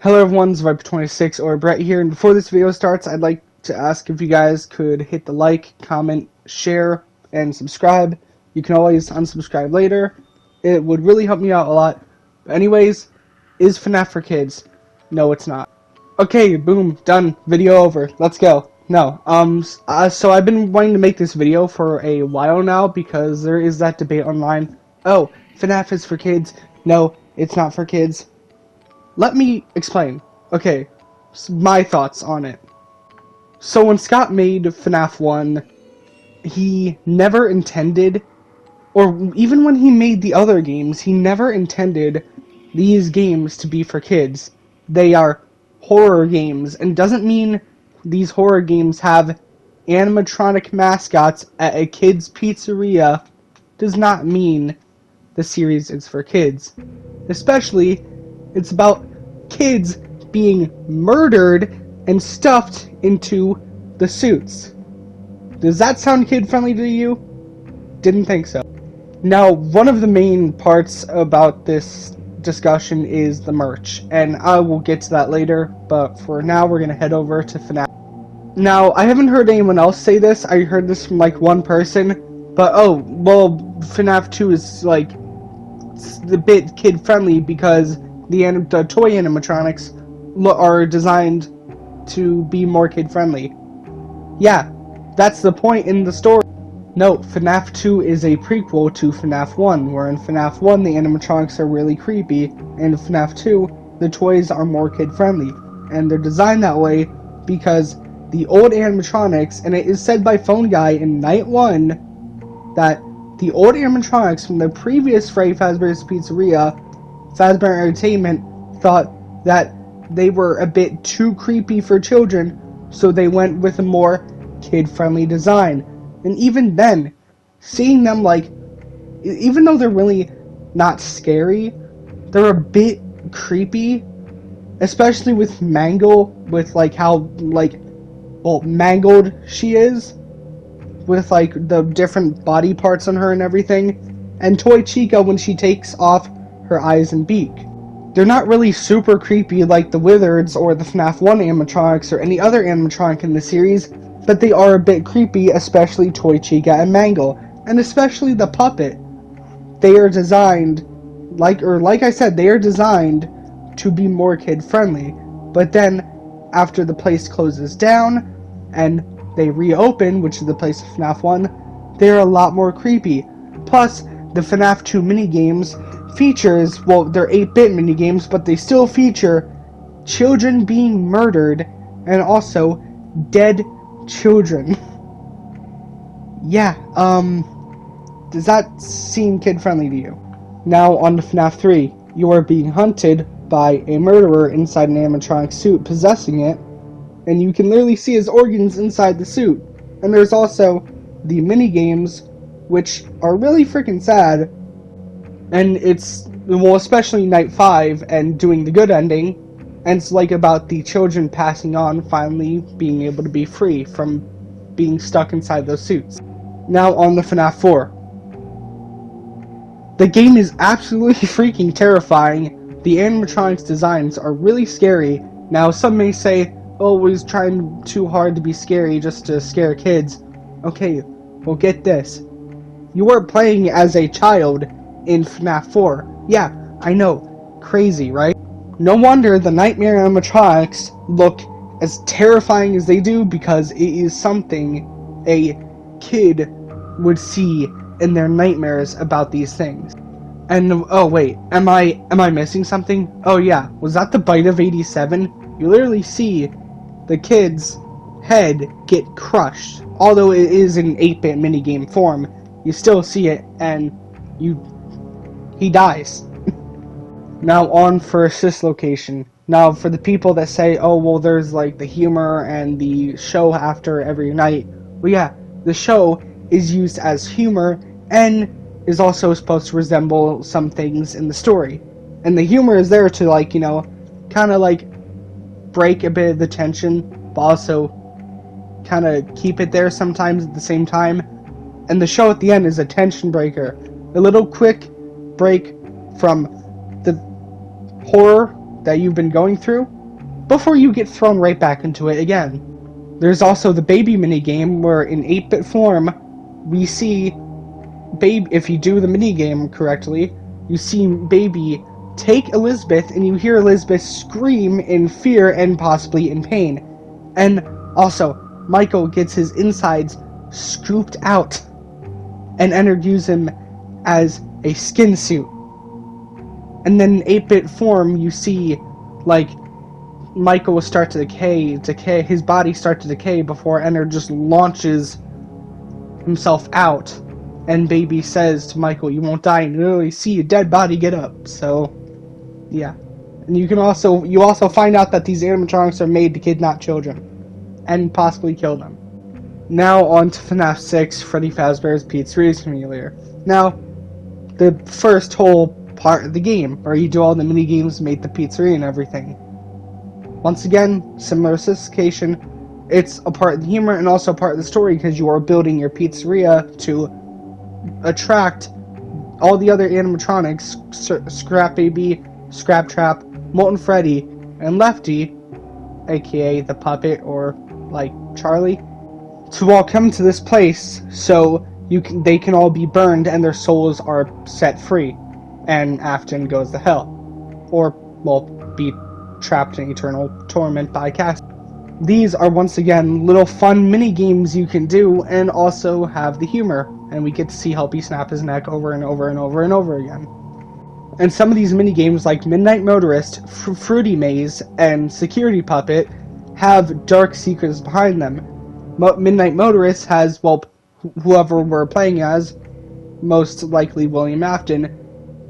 Hello everyone, it's Viper26 or Brett here, and before this video starts, I'd like to ask if you guys could hit the like, comment, share, and subscribe. You can always unsubscribe later. It would really help me out a lot. But anyways, is FNaF for kids? No, it's not. Okay, boom, done. Video over. Let's go. No, so I've been wanting to make this video for a while now because there is that debate online. Oh, FNaF is for kids. No, it's not for kids. Let me explain. Okay, my thoughts on it. So when Scott made FNaF 1, he never intended, or even when he made the other games, he never intended these games to be for kids. They are horror games, and doesn't mean these horror games have animatronic mascots at a kid's pizzeria does not mean the series is for kids. Especially, it's about kids being murdered and stuffed into the suits. Does that sound kid-friendly to you? Didn't think so. Now, one of the main parts about this discussion is the merch, and I will get to that later, but for now we're gonna head over to FNaF. Now, I haven't heard anyone else say this. I heard this from like one person, but oh, well, FNaF 2 is like a bit kid-friendly because the toy animatronics are designed to be more kid-friendly. Yeah, that's the point in the story. Note, FNaF 2 is a prequel to FNaF 1, where in FNaF 1 the animatronics are really creepy, and in FNaF 2 the toys are more kid-friendly. And they're designed that way because the old animatronics, and it is said by Phone Guy in Night 1, that the old animatronics from the previous Freddy Fazbear's Pizzeria, Fazbear Entertainment, thought that they were a bit too creepy for children, so they went with a more kid-friendly design. And even then, seeing them like, even though they're really not scary, they're a bit creepy, especially with Mangle, with like how mangled she is, with like the different body parts on her and everything, and Toy Chica when she takes off her eyes and beak. They're not really super creepy like the Wizards or the FNaF 1 animatronics or any other animatronic in the series, but they are a bit creepy, especially Toy Chica and Mangle, and especially the puppet. They are designed, like I said, they are designed to be more kid-friendly, but then after the place closes down and they reopen, which is the place of FNaF 1, they're a lot more creepy. Plus, the FNaF 2 minigames features, well, they're 8-bit minigames, but they still feature children being murdered and also dead children. Yeah, does that seem kid-friendly to you? Now, on to FNaF 3. You are being hunted by a murderer inside an animatronic suit possessing it, and you can literally see his organs inside the suit. And there's also the minigames, which are really freaking sad, and it's, well, especially Night 5 and doing the good ending, and it's like about the children passing on, finally being able to be free from being stuck inside those suits. Now on the FNaF 4. The game is absolutely freaking terrifying. The animatronics designs are really scary. Now some may say, oh, we're trying too hard to be scary just to scare kids. Okay, well, get this. You are playing as a child in FNaF 4. Yeah, I know. Crazy, right? No wonder the nightmare animatronics look as terrifying as they do, because it is something a kid would see in their nightmares about these things. And oh wait, am I missing something? Oh yeah, was that the Bite of 87? You literally see the kid's head get crushed. Although it is in 8-bit minigame form, you still see it, and he dies. Now on for assist location. Now for the people that say, oh well, there's like the humor and the show after every night. Well yeah, the show is used as humor and is also supposed to resemble some things in the story. And the humor is there to, like, you know, kind of like break a bit of the tension, but also kind of keep it there sometimes at the same time. And the show at the end is a tension breaker. A little quick break from the horror that you've been going through before you get thrown right back into it again. There's also the baby minigame, where in 8-bit form, we see Baby, if you do the minigame correctly, you see Baby take Elizabeth, and you hear Elizabeth scream in fear and possibly in pain. And also, Michael gets his insides scooped out, and Ender uses him as a skin suit. And then in 8-bit form, you see, like, Michael will start to decay, his body start to decay before Ender just launches himself out. And Baby says to Michael, "You won't die," and you literally see a dead body get up. So, yeah. And you also find out that these animatronics are made to kidnap children and possibly kill them. Now on to FNaF 6, Freddy Fazbear's Pizzeria Simulator. Now, the first whole part of the game, where you do all the mini games, make the pizzeria and everything. Once again, similar sophistication. It's a part of the humor and also a part of the story, because you are building your pizzeria to attract all the other animatronics, Scrap Baby, Scrap Trap, Molten Freddy, and Lefty, aka the puppet, or like Charlie, to all come to this place so they can all be burned and their souls are set free, and Afton goes to hell, or well, be trapped in eternal torment by Cass. These are once again little fun mini games you can do, and also have the humor, and we get to see Helpy snap his neck over and over and over and over again. And some of these mini games, like Midnight Motorist, Fruity Maze, and Security Puppet, have dark secrets behind them. Midnight Motorist has, well, whoever we're playing as, most likely William Afton,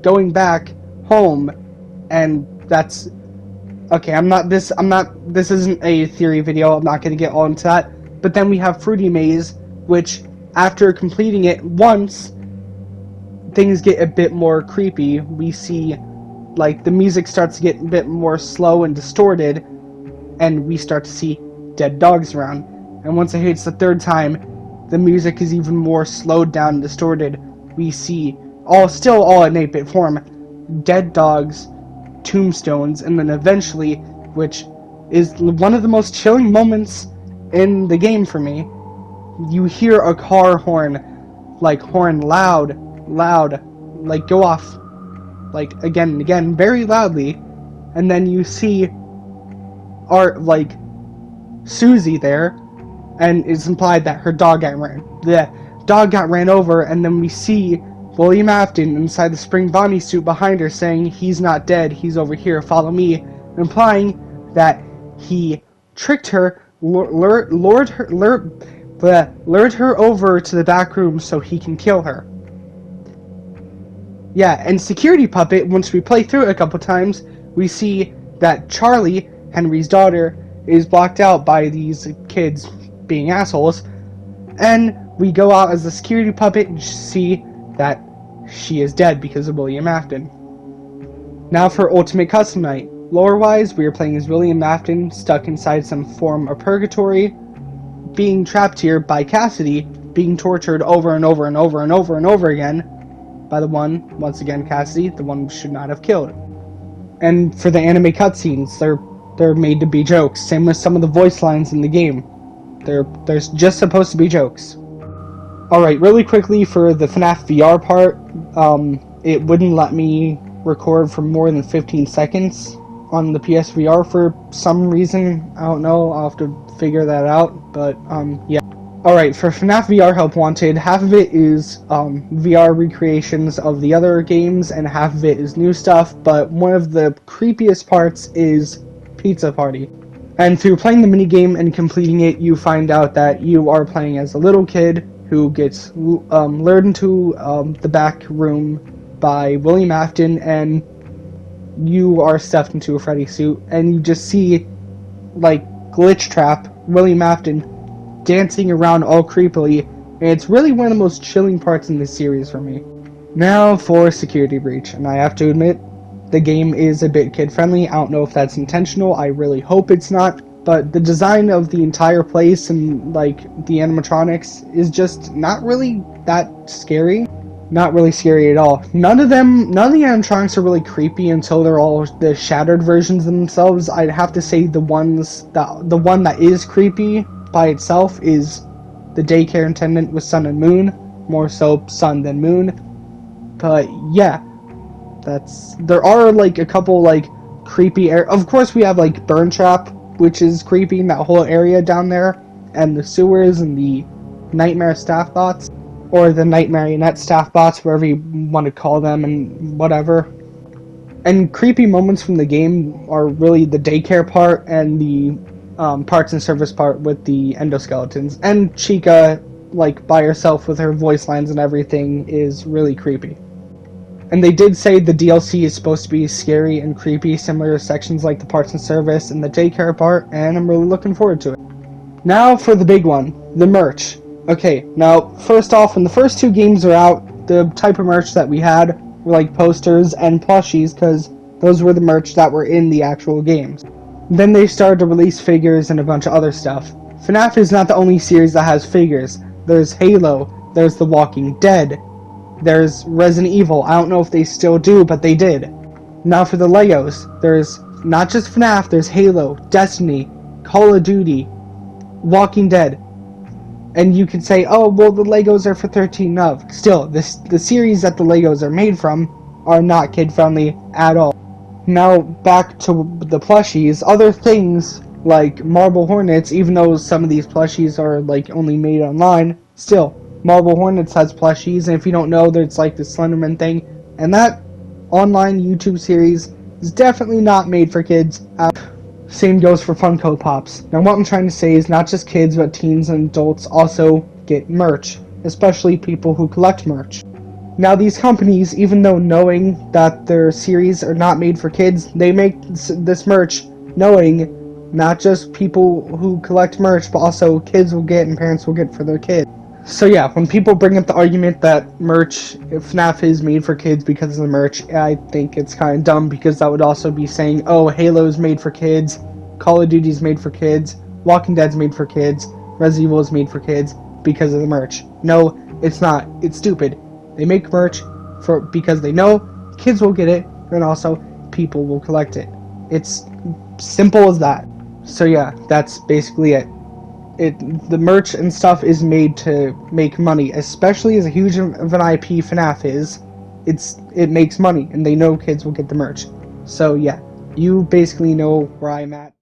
going back home, and that's okay. This isn't a theory video. I'm not going to get all into that. But then we have Fruity Maze, which, after completing it once, things get a bit more creepy. We see, like, the music starts to get a bit more slow and distorted, and we start to see dead dogs around. And once it hits the third time, the music is even more slowed down and distorted. We see, still all in 8-bit form, dead dogs, tombstones, and then eventually, which is one of the most chilling moments in the game for me, you hear a car horn loud, like go off, like again and again, very loudly, and then you see Susie there, and it's implied that her dog got ran over, and then we see William Afton inside the spring Bonnie suit behind her saying, "He's not dead, he's over here, follow me," implying that he tricked her, lured her over to the back room so he can kill her. Yeah, and Security Puppet, once we play through it a couple times, we see that Charlie, Henry's daughter, is blocked out by these kids being assholes, and we go out as the Security Puppet and see that she is dead because of William Afton. Now for Ultimate Custom Night. Lore-wise, we are playing as William Afton, stuck inside some form of purgatory, being trapped here by Cassidy, being tortured over and over and over and over and over again by once again, Cassidy, the one we should not have killed. And for the anime cutscenes, they're made to be jokes, same with some of the voice lines in the game. They're just supposed to be jokes. Alright, really quickly for the FNaF VR part, it wouldn't let me record for more than 15 seconds on the PSVR for some reason. I don't know, I'll have to figure that out, but yeah. Alright, for FNaF VR Help Wanted, half of it is VR recreations of the other games, and half of it is new stuff, but one of the creepiest parts is Pizza Party. And through playing the minigame and completing it, you find out that you are playing as a little kid who gets lured into the back room by William Afton, and you are stuffed into a Freddy suit, and you just see, like, Glitch Trap, William Afton, dancing around all creepily, and it's really one of the most chilling parts in this series for me. Now for Security Breach, and I have to admit, the game is a bit kid-friendly. I don't know if that's intentional, I really hope it's not, but the design of the entire place and, like, the animatronics is just not really that scary. not really scary at all. None of the animatronics are really creepy until they're all the shattered versions of themselves. I'd have to say the one that is creepy by itself is the daycare attendant with Sun and Moon, more so Sun than Moon. But yeah, there are like a couple like creepy of course we have like Burn Trap, which is creepy in that whole area down there, and the sewers and the nightmare staff bots, or the night marionette staff bots, wherever you want to call them, and whatever. And creepy moments from the game are really the daycare part and the parts and service part with the endoskeletons. And Chica, like by herself with her voice lines and everything, is really creepy. And they did say the DLC is supposed to be scary and creepy, similar to sections like the parts and service and the daycare part, and I'm really looking forward to it. Now for the big one, the merch. Okay, now first off, when the first two games are out, the type of merch that we had were like posters and plushies, because those were the merch that were in the actual games. Then they started to release figures and a bunch of other stuff. FNaF is not the only series that has figures. There's Halo, there's The Walking Dead, there's Resident Evil. I don't know if they still do, but they did. Now for the Legos, there's not just FNaF, there's Halo, Destiny, Call of Duty, Walking Dead. And you could say, oh, well, the Legos are for 13 and up. Still, the series that the Legos are made from are not kid-friendly at all. Now, back to the plushies. Other things, like Marble Hornets, even though some of these plushies are, like, only made online, still, Marble Hornets has plushies, and if you don't know, there's, like, the Slenderman thing. And that online YouTube series is definitely not made for kids. Same goes for Funko Pops. Now what I'm trying to say is not just kids, but teens and adults also get merch, especially people who collect merch. Now these companies, even though knowing that their series are not made for kids, they make this merch knowing not just people who collect merch, but also kids will get and parents will get for their kids. So yeah, when people bring up the argument that merch, if FNaF is made for kids because of the merch, I think it's kind of dumb, because that would also be saying, oh, Halo's made for kids, Call of Duty's made for kids, Walking Dead's made for kids, Resident Evil is made for kids because of the merch. No, it's not. It's stupid. They make merch because they know kids will get it, and also people will collect it. It's simple as that. So yeah, that's basically it. The merch and stuff is made to make money, especially as huge of an IP FNaF is. It makes money, and they know kids will get the merch. So yeah, you basically know where I'm at.